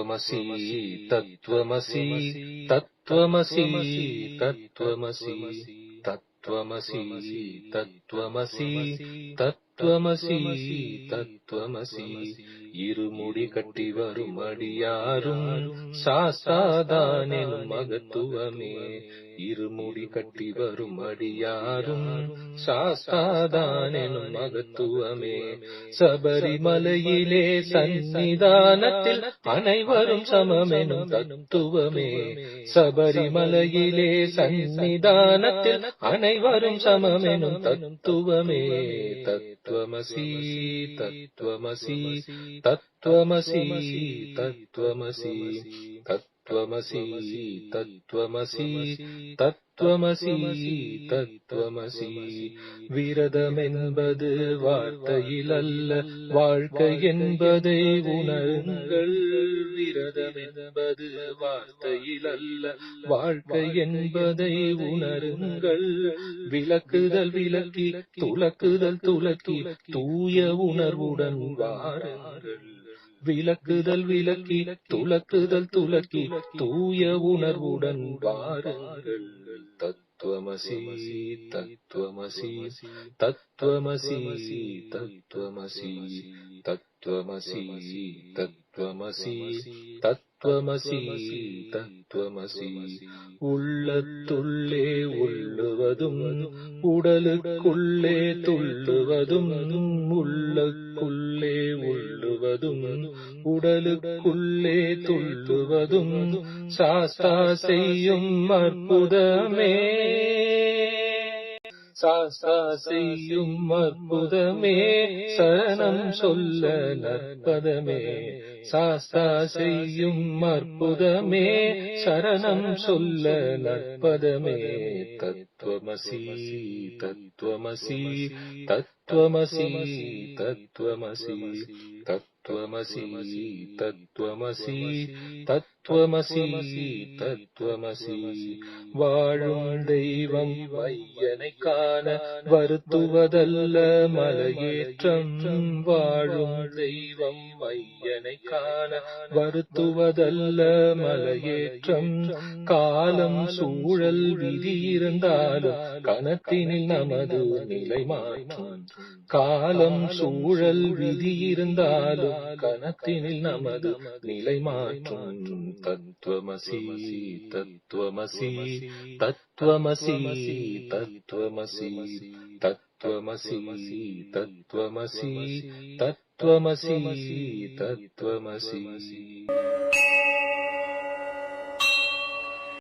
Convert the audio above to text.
തത്വമസി തത്വമസി തത്വമസി തത്വമസി തത്വമസി തത്വമസി തത്വമസി തത്വമസി ഇരുമുടി കട്ടി വരും അടിയാരും ശാസ്താദാനെനും മഹത്വമേ ഇരുമുടി കട്ടി വരും അടിയാരും ശാസ്താദാനെനും മഹത്വമേ ശബരിമലയിലെ സന്നിധാനത്തിൽ അനൈവരും സമമെനും തത്വമേ ശബരിമലയിലെ സന്നിധാനത്തിൽ അനൈവരും സമമെനും തത്വമേ തത്വമസി തത്വമസി തത്വമസി തത്വമസി തത്വമസി തത്വമസി തത്വമസി തത്വമസി விரதமென்பது வார்த்தையிலல்ல வாழ்க்கை என்பதை உணருங்கள் விரதமென்பது வார்த்தையிலல்ல வாழ்க்கை என்பதை உணருங்கள் விளக்குதல் விளக்கி துலக்குதல் துலக்கி தூய உணர்வுடன் வாருங்கள் விளக்குதல் விளக்கி துலக்குதல் துலக்கி தூய உணர்வுடன் வாருங்கள் தத்துவமசி தத்துவமசி தத்துவமசி தத்துவமசி தத்துவமசி தத்துவமசி தத்துவமசி தத்துவமசி உள்ளத்துள்ளே உள்ளுவதும் உடலுக்குள்ளே துள்ளுவதும் உள்ளுக்குள்ளே உள்ளுவதும் உடலுக்குள்ளே துள்ளுவதும் சாஸ்தா செய்யும் அற்புதமே சாஸ்தா செய்யும் அற்புதமே சரணம் சொல்ல நற்பதமே சாஸ்தா செய்யும் அற்புதமே சரணம் சொல்ல நற்பதமே தத்துவமசி தத்துவமசி தத்துவமசி தத்துவமசி தத்துவமசி தத்துவமசி தத்துவமசி தத்துவமசி வாழும் தெய்வம் வையனை காண வருத்துவதல்ல மலையேற்றம் வாழும் தெய்வம் வையனை காண வருத்துவதல்ல மலையேற்றம் காலம் சூழல் விதி இருந்தாலும் கணத்தினில் நமது நிலை மாற்றும் காலம் சூழல் விதி இருந்தாலும் கணத்தினில் நமது நிலை மாற்றும் தத்துவமசி தத்துவமசி தத்துவமசி தத்துவமசி தத்துவமசி தத்துவமசி தத்துவமசி தத்துவமசி